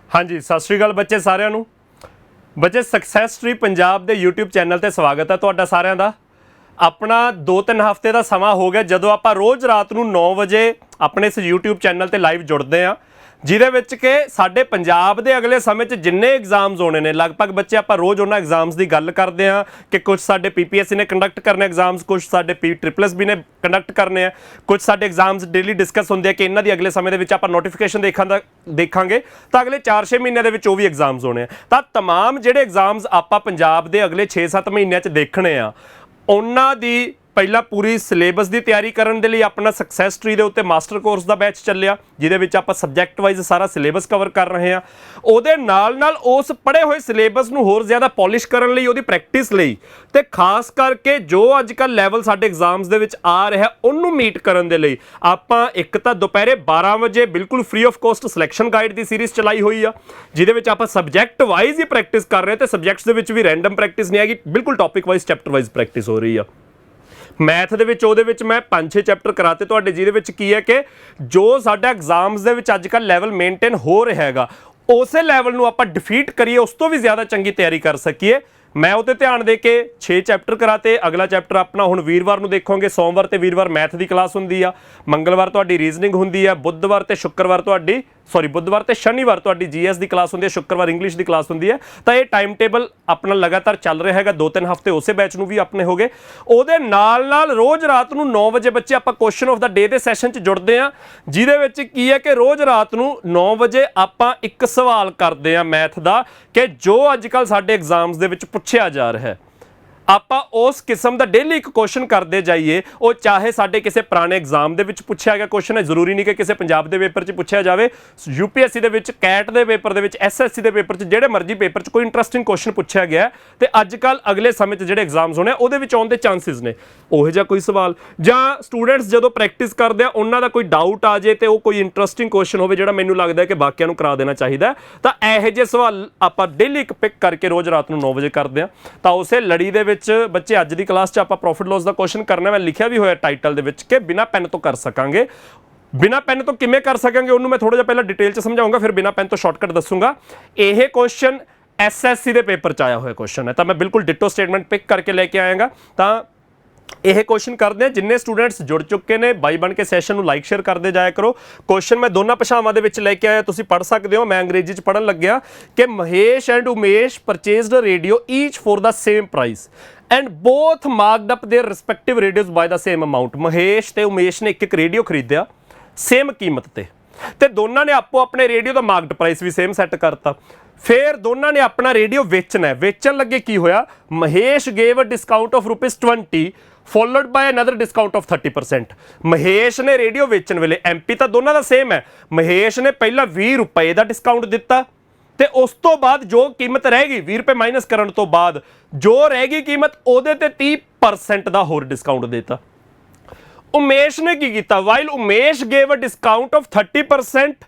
हाँ जी, सत श्री अकाल बच्चे सारिਆਂ ਨੂੰ। बच्चे सक्सैस ट्री पंजाब के यूट्यूब चैनल पर स्वागत है तुहाडा सारिਆਂ ਦਾ। अपना 2-3 हफ्ते का समा हो गया ਜਦੋਂ ਆਪਾਂ रोज़ रात ਨੂੰ 9 ਵਜੇ ਆਪਣੇ इस यूट्यूब चैनल ਤੇ ਲਾਈਵ जुड़ते हैं, ਜਿਹਦੇ ਵਿੱਚ ਕਿ ਸਾਡੇ ਪੰਜਾਬ ਦੇ ਅਗਲੇ ਸਮੇਂ 'ਚ ਜਿੰਨੇ ਐਗਜ਼ਾਮਸ ਹੋਣੇ ਨੇ ਲਗਭਗ ਬੱਚੇ ਆਪਾਂ ਰੋਜ਼ ਉਹਨਾਂ ਐਗਜ਼ਾਮਸ ਦੀ ਗੱਲ ਕਰਦੇ ਹਾਂ ਕਿ ਕੁਝ ਸਾਡੇ ਪੀਪੀਐਸਸੀ ਨੇ ਕੰਡਕਟ ਕਰਨੇ ਐਗਜ਼ਾਮਸ, ਕੁਝ ਸਾਡੇ PSSB ਨੇ ਕੰਡਕਟ ਕਰਨੇ ਆ, ਕੁਝ ਸਾਡੇ ਐਗਜ਼ਾਮਸ ਡੇਲੀ ਡਿਸਕਸ ਹੁੰਦੇ ਆ ਕਿ ਇਹਨਾਂ ਦੀ ਅਗਲੇ ਸਮੇਂ ਦੇ ਵਿੱਚ ਆਪਾਂ ਨੋਟੀਫਿਕੇਸ਼ਨ ਦੇਖਾਂਗੇ ਤਾਂ ਅਗਲੇ 4-6 ਮਹੀਨਿਆਂ ਦੇ ਵਿੱਚ ਉਹ ਵੀ ਐਗਜ਼ਾਮਸ ਹੋਣੇ ਆ। ਤਾਂ तमाम ਜਿਹੜੇ ਐਗਜ਼ਾਮਸ ਆਪਾਂ ਪੰਜਾਬ ਦੇ ਅਗਲੇ 6-7 ਮਹੀਨਿਆਂ 'ਚ ਦੇਖਣੇ ਆ ਉਹਨਾਂ ਦੀ ਪਹਿਲਾਂ ਪੂਰੀ ਸਿਲੇਬਸ ਦੀ ਤਿਆਰੀ ਕਰਨ ਦੇ ਲਈ ਆਪਣਾ ਸਕਸੈਸ ਟਰੀ ਦੇ ਉੱਤੇ ਮਾਸਟਰ ਕੋਰਸ ਦਾ ਬੈਚ ਚੱਲਿਆ, ਜਿਹਦੇ ਵਿੱਚ ਆਪਾਂ ਸਬਜੈਕਟ ਵਾਈਜ਼ ਸਾਰਾ ਸਿਲੇਬਸ ਕਵਰ ਕਰ ਰਹੇ ਹਾਂ। ਉਹਦੇ ਨਾਲ ਉਸ ਪੜ੍ਹੇ ਹੋਏ ਸਿਲੇਬਸ ਨੂੰ ਹੋਰ ਜ਼ਿਆਦਾ ਪੋਲਿਸ਼ ਕਰਨ ਲਈ, ਉਹਦੀ ਪ੍ਰੈਕਟਿਸ ਲਈ ਤੇ ਖਾਸ ਕਰਕੇ ਜੋ ਅੱਜ ਕੱਲ੍ਹ ਲੈਵਲ ਸਾਡੇ ਐਗਜ਼ਾਮਸ ਦੇ ਵਿੱਚ ਆ ਰਿਹਾ ਉਹਨੂੰ ਮੀਟ ਕਰਨ ਦੇ ਲਈ ਆਪਾਂ ਇੱਕ ਤਾਂ ਦੁਪਹਿਰੇ 12 ਵਜੇ ਬਿਲਕੁਲ free of cost selection guide the series ਚਲਾਈ ਹੋਈ ਆ, ਜਿਹਦੇ ਵਿੱਚ ਆਪਾਂ ਸਬਜੈਕਟ ਵਾਈਜ਼ ਹੀ ਪ੍ਰੈਕਟਿਸ ਕਰ ਰਹੇ ਤੇ ਸਬਜੈਕਟਸ ਦੇ ਵਿੱਚ ਵੀ ਰੈਂਡਮ ਪ੍ਰੈਕਟਿਸ ਨਹੀਂ ਹੈਗੀ, ਬਿਲਕੁਲ topic wise chapter wise practice ਹੋ ਰਹੀ ਆ। ਮੈਥ ਦੇ ਵਿੱਚ ਉਹਦੇ ਵਿੱਚ ਮੈਂ 5-6 ਚੈਪਟਰ ਕਰਾਤੇ ਤੁਹਾਡੇ, ਜਿਹਦੇ ਵਿੱਚ ਕੀ ਹੈ ਕਿ ਜੋ ਸਾਡਾ ਐਗਜ਼ਾਮਸ ਦੇ ਵਿੱਚ ਅੱਜ ਕੱਲ੍ਹ ਲੈਵਲ ਮੇਨਟੇਨ ਹੋ ਰਿਹਾ ਹੈਗਾ ਉਸੇ ਲੈਵਲ ਨੂੰ ਆਪਾਂ ਡਿਫੀਟ ਕਰੀਏ, ਉਸ ਤੋਂ ਵੀ ਜ਼ਿਆਦਾ ਚੰਗੀ ਤਿਆਰੀ ਕਰ ਸਕੀਏ। ਮੈਂ ਉਹਤੇ ਧਿਆਨ ਦੇ ਕੇ 6 ਚੈਪਟਰ ਕਰਾਤੇ। ਅਗਲਾ ਚੈਪਟਰ ਆਪਣਾ ਹੁਣ ਵੀਰਵਾਰ ਨੂੰ ਦੇਖੋਗੇ। ਸੋਮਵਾਰ ਤੇ ਵੀਰਵਾਰ ਮੈਥ ਦੀ ਕਲਾਸ ਹੁੰਦੀ ਆ, ਮੰਗਲਵਾਰ ਤੁਹਾਡੀ ਰੀਜ਼ਨਿੰਗ ਹੁੰਦੀ ਆ, ਬੁੱਧਵਾਰ ਤੇ ਸ਼ਨੀਵਾਰ ਤੁਹਾਡੀ GS ਦੀ ਕਲਾਸ ਹੁੰਦੀ ਹੈ, ਸ਼ੁੱਕਰਵਾਰ ਇੰਗਲਿਸ਼ ਦੀ ਕਲਾਸ ਹੁੰਦੀ ਹੈ। ਤਾਂ ਇਹ ਟਾਈਮ ਟੇਬਲ ਆਪਣਾ ਲਗਾਤਾਰ ਚੱਲ ਰਿਹਾ ਹੈਗਾ, 2-3 ਹਫ਼ਤੇ ਉਸੇ ਬੈਚ ਨੂੰ ਵੀ ਆਪਣੇ ਹੋ ਗਏ। ਉਹਦੇ ਨਾਲ ਰੋਜ਼ ਰਾਤ ਨੂੰ 9 ਵਜੇ ਬੱਚੇ ਆਪਾਂ ਕੁਐਸਚਨ ਆਫ ਦਾ ਡੇ ਦੇ ਸੈਸ਼ਨ 'ਚ ਜੁੜਦੇ ਹਾਂ, ਜਿਹਦੇ ਵਿੱਚ ਕੀ ਹੈ ਕਿ ਰੋਜ਼ ਰਾਤ ਨੂੰ 9 ਵਜੇ ਆਪਾਂ ਇੱਕ ਸਵਾਲ ਕਰਦੇ ਹਾਂ ਮੈਥ ਦਾ ਕਿ ਜੋ ਅੱਜ ਕੱਲ੍ਹ ਸਾਡੇ ਐਗਜ਼ਾਮਸ ਦੇ ਵਿੱਚ ਪੁੱਛਿਆ ਜਾ ਰਿਹਾ ਹੈ। ਆਪਾਂ ਉਸ ਕਿਸਮ ਦਾ ਡੇਲੀ ਇੱਕ ਕੁਐਸਚਨ ਕਰਦੇ ਜਾਈਏ, ਉਹ ਚਾਹੇ ਸਾਡੇ ਕਿਸੇ ਪੁਰਾਣੇ ਐਗਜ਼ਾਮ ਦੇ ਵਿੱਚ ਪੁੱਛਿਆ ਗਿਆ ਕੁਐਸਚਨ ਹੈ, ਜ਼ਰੂਰੀ ਨਹੀਂ ਕਿ ਕਿਸੇ ਪੰਜਾਬ ਦੇ ਪੇਪਰ 'ਚ ਪੁੱਛਿਆ ਜਾਵੇ। UPSC ਦੇ ਵਿੱਚ, ਕੈਟ ਦੇ ਪੇਪਰ ਦੇ ਵਿੱਚ, SSC ਦੇ ਪੇਪਰ 'ਚ, ਜਿਹੜੇ ਮਰਜ਼ੀ ਪੇਪਰ 'ਚ ਕੋਈ ਇੰਟਰਸਟਿੰਗ ਕੁਐਸਚਨ ਪੁੱਛਿਆ ਗਿਆ ਤੇ ਅੱਜ ਕੱਲ੍ਹ ਅਗਲੇ ਸਮੇਂ 'ਚ ਜਿਹੜੇ ਐਗਜ਼ਾਮਸ ਹੋਣੇ ਉਹਦੇ ਵਿੱਚ ਆਉਣ ਦੇ ਚਾਂਸਿਸ ਨੇ। ਉਹੋ ਜਿਹਾ ਕੋਈ ਸਵਾਲ ਜਾਂ ਸਟੂਡੈਂਟਸ ਜਦੋਂ ਪ੍ਰੈਕਟਿਸ ਕਰਦੇ ਆ ਉਹਨਾਂ ਦਾ ਕੋਈ ਡਾਊਟ ਆ ਜਾਏ ਤੇ ਉਹ ਕੋਈ ਇੰਟਰਸਟਿੰਗ ਕੁਐਸਚਨ ਹੋਵੇ ਜਿਹੜਾ ਮੈਨੂੰ ਲੱਗਦਾ ਕਿ ਬਾਕੀਆਂ ਨੂੰ ਕਰਾ ਦੇਣਾ ਚਾਹੀਦਾ, ਤਾਂ ਇਹੋ ਜਿਹੇ ਸਵਾਲ ਆਪਾਂ ਡੇਲੀ ਇੱਕ ਪਿਕ ਕਰਕੇ ਰੋਜ਼ ਰਾਤ ਨੂੰ 9 ਵਜੇ ਕਰਦੇ ਹਾਂ। ਤਾਂ ਉਸੇ ਲੜੀ ਦੇ ਵਿੱਚ ਬੱਚੇ ਅੱਜ ਦੀ ਕਲਾਸ 'ਚ ਆਪਾਂ ਪ੍ਰੋਫਿਟ ਲੋਸ ਦਾ ਕੁਐਸਚਨ ਕਰਨਾ, ਮੈਂ ਲਿਖਿਆ ਵੀ ਹੋਇਆ ਟਾਈਟਲ ਦੇ ਵਿੱਚ ਕਿ ਬਿਨਾਂ ਪੈਨ ਤੋਂ ਕਰ ਸਕਾਂਗੇ। ਬਿਨਾਂ ਪੈਨ ਤੋਂ ਕਿਵੇਂ ਕਰ ਸਕਾਂਗੇ ਉਹਨੂੰ ਮੈਂ ਥੋੜਾ ਜਿਹਾ ਪਹਿਲਾਂ ਡਿਟੇਲ 'ਚ ਸਮਝਾਊਂਗਾ, ਫਿਰ ਬਿਨਾਂ ਪੈਨ ਤੋਂ ਸ਼ਾਰਟਕਟ ਦੱਸੂਗਾ। ਇਹ ਕੁਐਸਚਨ SSC ਦੇ ਪੇਪਰ 'ਚ ਆਇਆ ਹੋਇਆ ਕੁਐਸਚਨ ਹੈ, ਤਾਂ ਮੈਂ ਬਿਲਕੁਲ ਡਿਟੋ ਸਟੇਟਮੈਂਟ ਪਿਕ ਕਰਕੇ ਲੈ ਕੇ ਆਇਆਗਾ। ਤਾਂ ਇਹ ਕੁਐਸਚਨ ਕਰਦੇ ਆ, ਜਿੰਨੇ ਸਟੂਡੈਂਟਸ ਜੁੜ ਚੁੱਕੇ ਨੇ ਬਾਈ ਬਣ ਕੇ ਸੈਸ਼ਨ ਨੂੰ ਲਾਈਕ ਸ਼ੇਅਰ ਕਰਦੇ ਜਾਇਆ ਕਰੋ। ਕੁਐਸਚਨ ਮੈਂ ਦੋਨਾਂ ਭਾਸ਼ਾਵਾਂ ਦੇ ਵਿੱਚ ਲੈ ਕੇ ਆਇਆ, ਤੁਸੀਂ ਪੜ੍ਹ ਸਕਦੇ ਹੋ। ਮੈਂ ਅੰਗਰੇਜ਼ੀ 'ਚ ਪੜ੍ਹਨ ਲੱਗਿਆ ਕਿ Mahesh and Umesh purchased a radio each for the same price and both marked up their respective radios by the same amount. Mahesh ਤੇ ਉਮੇਸ਼ ਨੇ ਇੱਕ ਰੇਡੀਓ ਖਰੀਦਿਆ ਸੇਮ ਕੀਮਤ ਤੇ ਦੋਨਾਂ ਨੇ ਆਪੋ ਆਪਣੇ ਰੇਡੀਓ ਦਾ ਮਾਰਕਡ ਪ੍ਰਾਈਸ ਵੀ ਸੇਮ ਸੈੱਟ ਕਰਤਾ। ਫਿਰ ਦੋਨਾਂ ਨੇ ਆਪਣਾ ਰੇਡੀਓ ਵੇਚਣਾ ਹੈ। ਵੇਚਣ ਲੱਗੇ ਕੀ ਹੋਇਆ, Mahesh gave a discount of ₹20 followed by another discount of 30%। Mahesh ਨੇ ਰੇਡੀਓ ਵੇਚਣ ਵੇਲੇ MP ਤਾਂ ਦੋਨਾਂ ਦਾ ਸੇਮ ਹੈ, ਮਹੇਸ਼ ਨੇ ਪਹਿਲਾਂ ₹20 ਦਾ ਡਿਸਕਾਊਂਟ ਦਿੱਤਾ ਤੇ ਉਸ ਤੋਂ ਬਾਅਦ ਜੋ ਕੀਮਤ ਰਹਿ ਗਈ ₹20 ਮਾਈਨਸ ਕਰਨ ਤੋਂ ਬਾਅਦ ਜੋ ਰਹਿ ਗਈ ਕੀਮਤ ਉਹਦੇ ਤੇ 30% ਦਾ ਹੋਰ ਡਿਸਕਾਊਂਟ ਦਿੱਤਾ। ਉਮੇਸ਼ ਨੇ ਕੀ ਕੀਤਾ, while Umesh gave a discount of 30%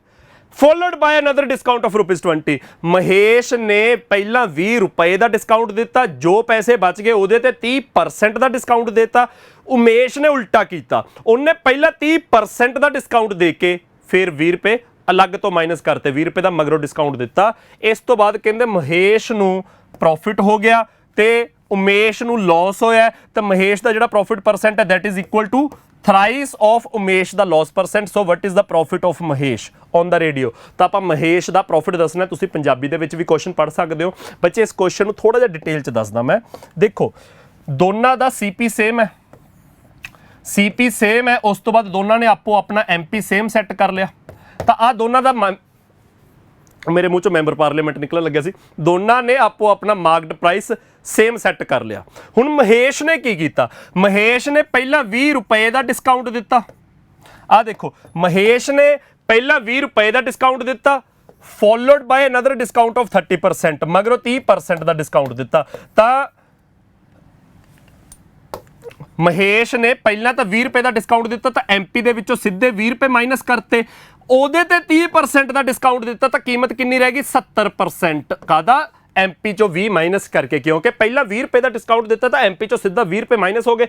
followed by another discount of ₹20। Mahesh ਨੇ ਪਹਿਲਾਂ ₹20 ਦਾ ਡਿਸਕਾਊਂਟ ਦਿੱਤਾ, ਜੋ ਪੈਸੇ ਬਚ ਗਏ ਉਹਦੇ ਤੇ 30% ਦਾ ਡਿਸਕਾਊਂਟ ਦਿੱਤਾ। ਉਮੇਸ਼ ਨੇ ਉਲਟਾ ਕੀਤਾ, ਉਹਨੇ ਪਹਿਲਾਂ 30% ਦਾ ਡਿਸਕਾਊਂਟ ਦੇ ਕੇ ਫਿਰ ₹20 ਅਲੱਗ ਤੋਂ ਮਾਈਨਸ ਕਰਤੇ, ₹20 ਦਾ ਮਗਰੋਂ ਡਿਸਕਾਊਂਟ ਦਿੱਤਾ। ਇਸ ਤੋਂ ਬਾਅਦ ਕਹਿੰਦੇ ਮਹੇਸ਼ ਨੂੰ ਪ੍ਰੋਫਿਟ ਹੋ ਗਿਆ ਤੇ ਉਮੇਸ਼ ਨੂੰ ਲਾਸ ਹੋਇਆ, ਤਾਂ ਮਹੇਸ਼ ਦਾ ਜਿਹੜਾ ਪ੍ਰੋਫਿਟ ਪਰਸੈਂਟ ਹੈ that is equal to thrice of Umesh ਦਾ loss percent. So what is the profit of Mahesh on the radio. ਤਾਂ ਆਪਾਂ ਮਹੇਸ਼ ਦਾ ਪ੍ਰੋਫਿਟ ਦੱਸਣਾ, ਤੁਸੀਂ ਪੰਜਾਬੀ ਦੇ ਵਿੱਚ ਵੀ ਕੁਐਸਚਨ ਪੜ੍ਹ ਸਕਦੇ ਹੋ ਬੱਚੇ। ਇਸ ਕੁਐਸਚਨ ਨੂੰ ਥੋੜਾ ਜਿਹਾ ਡਿਟੇਲ 'ਚ ਦੱਸਦਾ ਮੈਂ। ਦੇਖੋ ਦੋਨਾਂ ਦਾ CP ਸੇਮ ਹੈ, CP ਸੇਮ ਹੈ। ਉਸ ਤੋਂ ਬਾਅਦ ਦੋਨਾਂ ਨੇ ਆਪੋ ਆਪਣਾ MP ਸੇਮ ਸੈੱਟ ਕਰ ਲਿਆ। ਤਾਂ ਆਹ ਦੋਨਾਂ ਦਾ ਮੇਰੇ ਮੂੰਹ 'ਚੋਂ ਮੈਂਬਰ ਪਾਰਲੀਮੈਂਟ ਨਿਕਲਣ ਲੱਗਿਆ ਸੀ। ਦੋਨਾਂ ਨੇ ਆਪੋ ਆਪਣਾ ਮਾਰਕਡ ਪ੍ਰਾਈਸ ਸੇਮ ਸੈੱਟ ਕਰ ਲਿਆ। ਹੁਣ ਮਹੇਸ਼ ਨੇ ਕੀ ਕੀਤਾ, ਮਹੇਸ਼ ਨੇ ਪਹਿਲਾਂ ₹20 ਦਾ ਡਿਸਕਾਊਂਟ ਦਿੱਤਾ। ਆਹ ਦੇਖੋ ਮਹੇਸ਼ ਨੇ ਪਹਿਲਾਂ ₹20 ਦਾ ਡਿਸਕਾਊਂਟ ਦਿੱਤਾ followed by another discount of 30%, ਮਗਰੋਂ 30% ਦਾ ਡਿਸਕਾਊਂਟ ਦਿੱਤਾ। ਤਾਂ ਮਹੇਸ਼ ਨੇ ਪਹਿਲਾਂ ਤਾਂ ₹20 ਦਾ ਡਿਸਕਾਊਂਟ ਦਿੱਤਾ ਤਾਂ MP ਦੇ ਵਿੱਚੋਂ ਸਿੱਧੇ ₹20 ਮਾਈਨਸ ਕਰਤੇ, ਉਹਦੇ ਤੇ 30% ਦਾ ਡਿਸਕਾਊਂਟ ਦਿੱਤਾ ਤਾਂ ਕੀਮਤ ਕਿੰਨੀ ਰਹਿ ਗਈ 70%। ਕਾਹਦਾ, MP ਚੋਂ 20 ਮਾਈਨਸ ਕਰਕੇ, ਕਿਉਂਕਿ ਪਹਿਲਾਂ ₹20 ਦਾ ਡਿਸਕਾਊਂਟ ਦਿੱਤਾ ਤਾਂ MP ਚੋਂ ਸਿੱਧਾ ₹20 ਮਾਈਨਸ ਹੋ ਗਏ।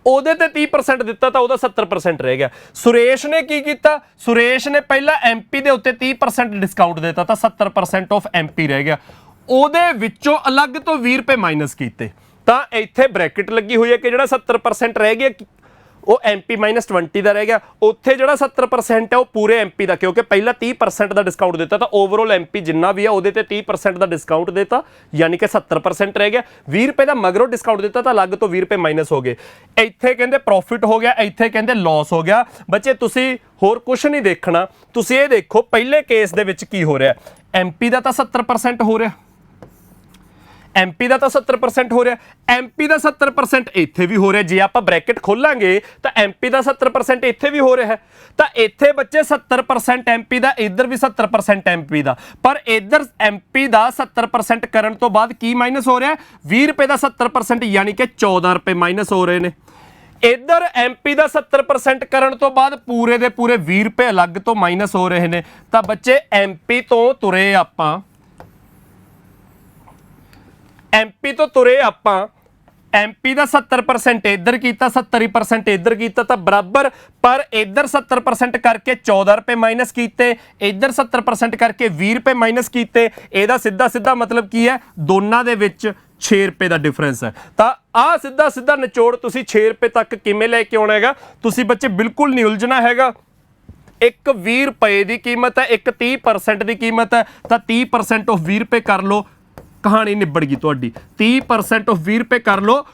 ਉਹਦੇ ਤੇ 30% ਦਿੱਤਾ ਤਾਂ ਉਹਦਾ 70% ਰਹਿ ਗਿਆ। ਸੁਰੇਸ਼ ਨੇ ਕੀ ਕੀਤਾ, ਸੁਰੇਸ਼ ਨੇ ਪਹਿਲਾਂ ਐਮਪੀ ਦੇ ਉੱਤੇ 30% ਡਿਸਕਾਊਂਟ ਦਿੱਤਾ ਤਾਂ 70% ਆਫ ਐਮਪੀ ਰਹਿ ਗਿਆ। ਉਹਦੇ ਵਿੱਚੋਂ ਅਲੱਗ ਤੋਂ 20 ਰੁਪਏ ਮਾਈਨਸ ਕੀਤੇ ਤਾਂ ਇੱਥੇ ਬ੍ਰੈਕਟ ਲੱਗੀ ਹੋਈ ਹੈ ਕਿ ਜਿਹੜਾ 70% ਰਹਿ ਗਿਆ ਉਹ ਐਮਪੀ ਮਾਈਨਸ 20 ਦਾ ਰਹਿ ਗਿਆ। ਉੱਥੇ ਜਿਹੜਾ 70% ਹੈ ਉਹ ਪੂਰੇ ਐਮਪੀ ਦਾ, ਕਿਉਂਕਿ ਪਹਿਲਾਂ 30% ਦਾ ਡਿਸਕਾਊਂਟ ਦਿੱਤਾ ਤਾਂ ਓਵਰਆਲ ਐਮਪੀ ਜਿੰਨਾ ਵੀ ਆ ਉਹਦੇ ਤੇ 30% ਦਾ ਡਿਸਕਾਊਂਟ ਦਿੱਤਾ, ਯਾਨੀ ਕਿ 70% ਰਹਿ ਗਿਆ। 20 ਰੁਪਏ ਦਾ ਮਗਰੋਂ ਡਿਸਕਾਊਂਟ ਦਿੱਤਾ ਤਾਂ ਅਲੱਗ ਤੋਂ 20 ਰੁਪਏ ਮਾਈਨਸ ਹੋ ਗਏ। ਇੱਥੇ ਕਹਿੰਦੇ ਪ੍ਰੋਫਿਟ ਹੋ ਗਿਆ, ਇੱਥੇ ਕਹਿੰਦੇ ਲਾਸ ਹੋ ਗਿਆ। ਬੱਚੇ ਤੁਸੀਂ ਹੋਰ ਕੁਝ ਨਹੀਂ ਦੇਖਣਾ, ਤੁਸੀਂ ਇਹ ਦੇਖੋ ਪਹਿਲੇ ਕੇਸ ਦੇ ਵਿੱਚ ਕੀ ਹੋ ਰਿਹਾ। ਐਮਪੀ ਦਾ ਤਾਂ 70% ਹੋ ਰਿਹਾ, ਐਮਪੀ ਦਾ ਤਾਂ 70% ਹੋ ਰਿਹਾ, ਐਮਪੀ ਦਾ 70% ਇੱਥੇ ਵੀ ਹੋ ਰਿਹਾ। ਜੇ ਆਪਾਂ ਬ੍ਰੈਕਟ ਖੋਲਾਂਗੇ ਤਾਂ ਐਮਪੀ ਦਾ 70% ਇੱਥੇ ਵੀ ਹੋ ਰਿਹਾ ਹੈ। ਤਾਂ ਇੱਥੇ ਬੱਚੇ 70% ਐਮਪੀ ਦਾ, ਇੱਧਰ ਵੀ 70% ਐਮਪੀ ਦਾ, ਪਰ ਇੱਧਰ ਐਮਪੀ ਦਾ 70% ਕਰਨ ਤੋਂ ਬਾਅਦ ਕੀ ਮਾਈਨਸ ਹੋ ਰਿਹਾ, 20 ਰੁਪਏ ਦਾ 70% ਯਾਨੀ ਕਿ 14 ਰੁਪਏ ਮਾਈਨਸ ਹੋ ਰਹੇ ਨੇ। ਇੱਧਰ ਐਮਪੀ ਦਾ 70% ਕਰਨ ਤੋਂ ਬਾਅਦ ਪੂਰੇ ਦੇ ਪੂਰੇ 20 ਰੁਪਏ ਅਲੱਗ ਤੋਂ ਮਾਈਨਸ ਹੋ ਰਹੇ ਨੇ। ਤਾਂ ਬੱਚੇ ਐਮਪੀ ਤੋਂ ਤੁਰੇ ਆਪਾਂ, ਐਮਪੀ ਤੋਂ ਤੁਰੇ ਆਪਾਂ, ਐਮਪੀ ਦਾ 70% ਇੱਧਰ ਕੀਤਾ, 70% ਇੱਧਰ ਕੀਤਾ ਤਾਂ ਬਰਾਬਰ, ਪਰ ਇੱਧਰ 70% ਕਰਕੇ 14 ਰੁਪਏ ਮਾਈਨਸ ਕੀਤੇ, ਇੱਧਰ 70% ਕਰਕੇ 20 ਰੁਪਏ ਮਾਈਨਸ ਕੀਤੇ। ਇਹਦਾ ਸਿੱਧਾ ਸਿੱਧਾ ਮਤਲਬ ਕੀ ਹੈ, ਦੋਨਾਂ ਦੇ ਵਿੱਚ 6 ਰੁਪਏ ਦਾ ਡਿਫਰੈਂਸ ਹੈ। ਤਾਂ ਆਹ ਸਿੱਧਾ ਸਿੱਧਾ ਨਿਚੋੜ ਤੁਸੀਂ 6 ਰੁਪਏ ਤੱਕ ਕਿਵੇਂ ਲੈ ਕੇ ਆਉਣਾ ਹੈਗਾ, ਤੁਸੀਂ ਬੱਚੇ ਬਿਲਕੁਲ ਨਹੀਂ ਉਲਝਣਾ ਹੈਗਾ। ਇੱਕ 20 ਰੁਪਏ ਦੀ ਕੀਮਤ ਹੈ, ਇੱਕ 30% ਦੀ ਕੀਮਤ ਹੈ, ਤਾਂ 30% ਆਫ 20 ਰੁਪਏ ਕਰ ਲਓ, ਕਹਾਣੀ ਨਿਬੜ ਗਈ ਤੁਹਾਡੀ। 30% ਆਫ 20 ਰੁਪਏ ਕਰ ਲਓ,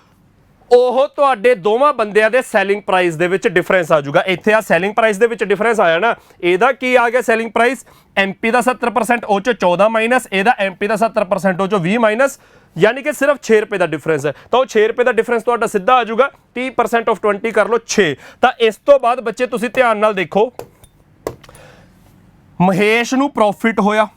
ਉਹ ਤੁਹਾਡੇ ਦੋਵਾਂ ਬੰਦਿਆਂ ਦੇ ਸੈਲਿੰਗ ਪ੍ਰਾਈਸ ਦੇ ਵਿੱਚ ਡਿਫਰੈਂਸ ਆ ਜਾਊਗਾ। ਇੱਥੇ ਆ ਸੈਲਿੰਗ ਪ੍ਰਾਈਸ ਦੇ ਵਿੱਚ ਡਿਫਰੈਂਸ ਆਇਆ ਨਾ, ਇਹਦਾ ਕੀ ਆ ਗਿਆ ਸੈਲਿੰਗ ਪ੍ਰਾਈਸ, ਐਮਪੀ ਦਾ 70% ਉਹ ਚੋਂ 14 ਮਾਈਨਸ, ਇਹਦਾ ਐਮਪੀ ਦਾ 70% ਉਹ ਚੋਂ 20 ਮਾਈਨਸ, ਯਾਨੀ ਕਿ ਸਿਰਫ 6 ਰੁਪਏ ਦਾ ਡਿਫਰੈਂਸ ਹੈ। ਤਾਂ ਉਹ 6 ਰੁਪਏ ਦਾ ਡਿਫਰੈਂਸ ਤੁਹਾਡਾ ਸਿੱਧਾ ਆ ਜਾਊਗਾ। 30% ਆਫ 20 ਕਰ ਲਓ 6। ਤਾਂ ਇਸ ਤੋਂ ਬਾਅਦ ਬੱਚੇ ਤੁਸੀਂ ਧਿਆਨ ਨਾਲ ਦੇਖੋ, ਮਹੇਸ਼ ਨੂੰ ਪ੍ਰੋਫਿਟ ਹੋਇਆ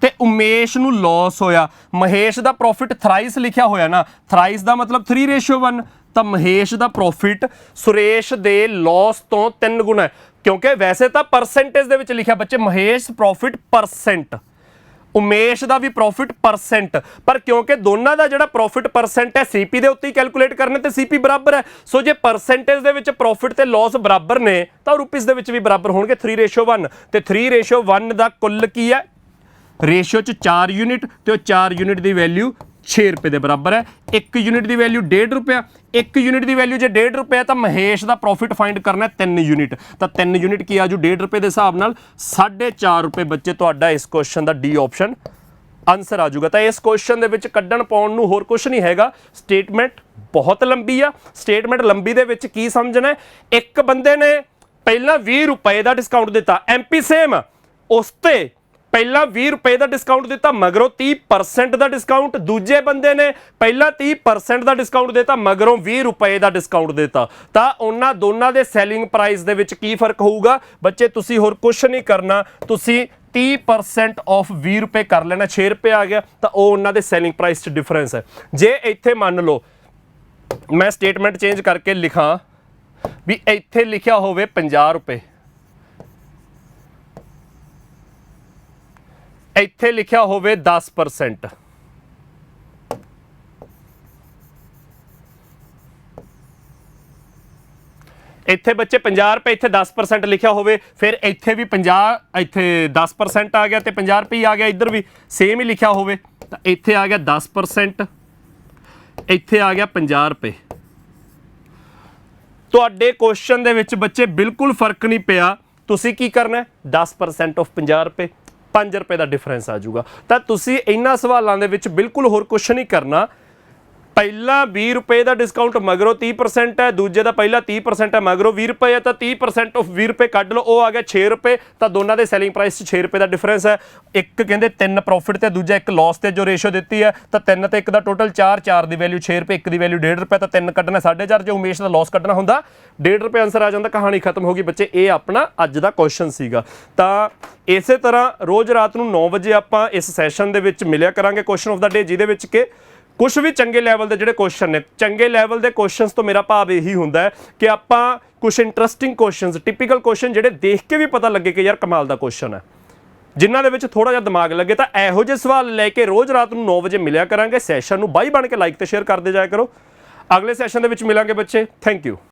ਤੇ ਉਮੇਸ਼ ਨੂੰ ਲਾਸ ਹੋਇਆ। ਮਹੇਸ਼ ਦਾ ਪ੍ਰੋਫਿਟ ਥਰਾਈਸ ਲਿਖਿਆ ਹੋਇਆ ਨਾ, ਥਰਾਈਸ ਦਾ ਮਤਲਬ 3:1, ਤਾਂ ਮਹੇਸ਼ ਦਾ ਪ੍ਰੋਫਿਟ ਸੁਰੇਸ਼ ਦੇ ਲਾਸ ਤੋਂ 3 ਗੁਣਾ ਹੈ, ਕਿਉਂਕਿ ਵੈਸੇ ਤਾਂ ਪਰਸੈਂਟੇਜ ਦੇ ਵਿੱਚ ਲਿਖਿਆ ਬੱਚੇ ਮਹੇਸ਼ ਪ੍ਰੋਫਿਟ ਪਰਸੈਂਟ, ਉਮੇਸ਼ ਦਾ ਵੀ ਪ੍ਰੋਫਿਟ ਪਰਸੈਂਟ, ਪਰ ਕਿਉਂਕਿ ਦੋਨਾਂ ਦਾ ਜਿਹੜਾ ਪ੍ਰੋਫਿਟ ਪਰਸੈਂਟ ਹੈ ਸੀਪੀ ਦੇ ਉੱਤੇ ਹੀ ਕੈਲਕੂਲੇਟ ਕਰਨਾ ਤੇ ਸੀਪੀ ਬਰਾਬਰ ਹੈ। ਸੋ ਜੇ ਪਰਸੈਂਟੇਜ ਦੇ ਵਿੱਚ ਪ੍ਰੋਫਿਟ ਤੇ ਲਾਸ ਬਰਾਬਰ ਨੇ ਤਾਂ ਰੁਪੀਸ ਦੇ ਵਿੱਚ ਵੀ ਬਰਾਬਰ ਹੋਣਗੇ। 3:1 ਤੇ 3:1 ਦਾ ਕੁੱਲ ਕੀ ਹੈ, ਰੇਸ਼ੋ 'ਚ 4 ਯੂਨਿਟ ਤੇ ਉਹ 4 ਯੂਨਿਟ ਦੀ ਵੈਲਿਊ 6 ਰੁਪਏ ਦੇ ਬਰਾਬਰ ਹੈ। 1 ਯੂਨਿਟ ਦੀ ਵੈਲਿਊ 1.5 ਰੁਪਇਆ, 1 ਯੂਨਿਟ ਦੀ ਵੈਲਿਊ ਜੇ 1.5 ਰੁਪਇਆ ਤਾਂ ਮਹੇਸ਼ ਦਾ ਪ੍ਰੋਫਿਟ ਫਾਈਂਡ ਕਰਨਾ 3 ਯੂਨਿਟ, ਤਾਂ 3 ਯੂਨਿਟ ਕੀ ਆਜੂ 1.5 ਰੁਪਏ ਦੇ ਹਿਸਾਬ ਨਾਲ 4.5 ਰੁਪਏ ਬੱਚੇ ਤੁਹਾਡਾ ਇਸ ਕੁਐਸਚਨ ਦਾ ਡੀ ਆਪਸ਼ਨ ਆਨਸਰ ਆ ਜਾਊਗਾ। ਤਾਂ ਇਸ ਕੁਐਸਚਨ ਦੇ ਵਿੱਚ ਕੱਢਣ ਪਾਉਣ ਨੂੰ ਹੋਰ ਕੁਝ ਨਹੀਂ ਹੈਗਾ। ਸਟੇਟਮੈਂਟ ਬਹੁਤ ਲੰਬੀ ਆ, ਸਟੇਟਮੈਂਟ ਲੰਬੀ ਦੇ ਵਿੱਚ ਕੀ ਸਮਝਣਾ, ਇੱਕ ਬੰਦੇ ਨੇ ਪਹਿਲਾਂ 20 ਰੁਪਏ ਦਾ ਡਿਸਕਾਊਂਟ ਦਿੱਤਾ, ਐਮਪੀ ਸੇਮ, ਉਸ ਤੇ ਪਹਿਲਾਂ 20 ਰੁਪਏ ਦਾ ਡਿਸਕਾਊਂਟ ਦਿੱਤਾ, ਮਗਰੋਂ 30% ਦਾ ਡਿਸਕਾਊਂਟ। ਦੂਜੇ ਬੰਦੇ ਨੇ ਪਹਿਲਾਂ 30% ਦਾ ਡਿਸਕਾਊਂਟ ਦਿੱਤਾ, ਮਗਰੋਂ 20 ਰੁਪਏ ਦਾ ਡਿਸਕਾਊਂਟ ਦਿੱਤਾ। ਤਾਂ ਉਹਨਾਂ ਦੋਨਾਂ ਦੇ ਸੈਲਿੰਗ ਪ੍ਰਾਈਸ ਦੇ ਵਿੱਚ ਕੀ ਫਰਕ ਹੋਊਗਾ ਬੱਚੇ, ਤੁਸੀਂ ਹੋਰ ਕੁਝ ਨਹੀਂ ਕਰਨਾ, ਤੁਸੀਂ 30% ਆਫ 20 ਰੁਪਏ ਕਰ ਲੈਣਾ, 6 ਰੁਪਏ ਆ ਗਿਆ ਤਾਂ ਉਹ ਉਹਨਾਂ ਦੇ ਸੈਲਿੰਗ ਪ੍ਰਾਈਸ 'ਚ ਡਿਫਰੈਂਸ ਹੈ। ਜੇ ਇੱਥੇ ਮੰਨ ਲਓ ਮੈਂ ਸਟੇਟਮੈਂਟ ਚੇਂਜ ਕਰਕੇ ਲਿਖਾਂ ਵੀ ਇੱਥੇ ਲਿਖਿਆ ਹੋਵੇ 50 ਰੁਪਏ, ਇੱਥੇ ਲਿਖਿਆ ਹੋਵੇ 10%, ਇੱਥੇ ਬੱਚੇ 50 ਰੁਪਏ, ਇੱਥੇ 10% ਲਿਖਿਆ ਹੋਵੇ, ਫਿਰ ਇੱਥੇ ਵੀ 50, ਇੱਥੇ 10% ਆ ਗਿਆ ਤੇ 50 ਰੁਪਏ ਆ ਗਿਆ, ਇੱਧਰ ਵੀ ਸੇਮ ਹੀ ਲਿਖਿਆ ਹੋਵੇ ਤਾਂ ਇੱਥੇ ਆ ਗਿਆ 10%, ਇੱਥੇ ਆ ਗਿਆ 50 ਰੁਪਏ। ਤੁਹਾਡੇ ਕੁਐਸਚਨ ਦੇ ਵਿੱਚ ਬੱਚੇ ਬਿਲਕੁਲ ਫਰਕ ਨਹੀਂ ਪਿਆ, ਤੁਸੀਂ ਕੀ ਕਰਨਾ, 10% ਆਫ 50 ਰੁਪਏ, 5 ਰੁਪਏ ਦਾ ਡਿਫਰੈਂਸ ਆ ਜਾਊਗਾ। ਤਾਂ ਤੁਸੀਂ ਇਹਨਾਂ ਸਵਾਲਾਂ ਦੇ ਵਿੱਚ ਬਿਲਕੁਲ ਹੋਰ ਕੁਝ ਨਹੀਂ ਕਰਨਾ, ਪਹਿਲਾਂ 20 ਰੁਪਏ ਦਾ ਡਿਸਕਾਊਂਟ ਮਗਰੋਂ 30% ਹੈ, ਦੂਜੇ ਦਾ ਪਹਿਲਾਂ 30% ਹੈ ਮਗਰੋਂ 20 ਰੁਪਏ ਹੈ, ਤਾਂ 30% ਆਫ 20 ਰੁਪਏ ਕੱਢ ਲਓ, ਉਹ ਆ ਗਿਆ 6 ਰੁਪਏ। ਤਾਂ ਦੋਨਾਂ ਦੇ ਸੈਲਿੰਗ ਪ੍ਰਾਈਸ 'ਚ 6 ਰੁਪਏ ਦਾ ਡਿਫਰੈਂਸ ਹੈ। ਇੱਕ ਕਹਿੰਦੇ 3 ਪ੍ਰੋਫਿਟ ਤੇ ਦੂਜਾ 1 ਲਾਸ ਤੇ ਜੋ ਰੇਸ਼ੋ ਦਿੱਤੀ ਹੈ, ਤਾਂ 3 ਤੇ 1 ਦਾ ਟੋਟਲ 4, 4 ਦੀ ਵੈਲਿਊ 6 ਰੁਪਏ, 1 ਦੀ ਵੈਲਿਊ 1.5 ਰੁਪਏ, ਤਾਂ 3 ਕੱਢਣਾ 4.5, ਜੇ ਉਮੇਸ਼ ਦਾ ਲਾਸ ਕੱਢਣਾ ਹੁੰਦਾ 1.5 ਰੁਪਏ ਆਨਸਰ ਆ ਜਾਂਦਾ, ਕਹਾਣੀ ਖਤਮ ਹੋ ਗਈ ਬੱਚੇ। ਇਹ ਆਪਣਾ ਅੱਜ ਦਾ ਕੁਐਸਚਨ ਸੀਗਾ। ਤਾਂ ਇਸੇ ਤਰ੍ਹਾਂ ਰੋਜ਼ ਰਾਤ ਨੂੰ 9 ਵਜੇ ਆਪਾਂ ਇਸ ਸੈਸ਼ਨ ਦੇ ਵਿੱਚ ਮਿਲਿਆ ਕਰਾਂਗੇ ਕੁਐਸਚਨ ਆਫ ਦਾ ਡੇ, ਜਿਹਦੇ ਵਿੱਚ ਕਿ ਕੁਛ ਵੀ ਚੰਗੇ ਲੈਵਲ ਦੇ ਜਿਹੜੇ ਕੁਐਸਚਨ ਨੇ, ਚੰਗੇ ਲੈਵਲ ਦੇ ਕੁਐਸਚਨਸ ਤੋਂ ਮੇਰਾ ਭਾਵ ਇਹੀ ਹੁੰਦਾ ਹੈ ਕਿ ਆਪਾਂ ਕੁਛ ਇੰਟਰਸਟਿੰਗ ਕੁਐਸਚਨਸ, ਟਿਪੀਕਲ ਕੁਐਸਚਨ ਜਿਹੜੇ ਦੇਖ ਕੇ ਵੀ ਪਤਾ ਲੱਗੇ ਕਿ ਯਾਰ ਕਮਾਲ ਦਾ ਕੁਐਸਚਨ ਹੈ, ਜਿਨ੍ਹਾਂ ਦੇ ਵਿੱਚ ਥੋੜਾ ਜਿਹਾ ਦਿਮਾਗ ਲੱਗੇ, ਤਾਂ ਇਹੋ ਜਿਹੇ ਸਵਾਲ ਲੈ ਕੇ ਰੋਜ਼ ਰਾਤ ਨੂੰ 9 ਵਜੇ ਮਿਲਿਆ ਕਰਾਂਗੇ। ਸੈਸ਼ਨ ਨੂੰ ਬਾਈ ਬਣ ਕੇ ਲਾਈਕ ਤੇ ਸ਼ੇਅਰ ਕਰਦੇ ਜਾਇਆ ਕਰੋ। ਅਗਲੇ ਸੈਸ਼ਨ ਦੇ ਵਿੱਚ ਮਿਲਾਂਗੇ ਬੱਚੇ। Thank you.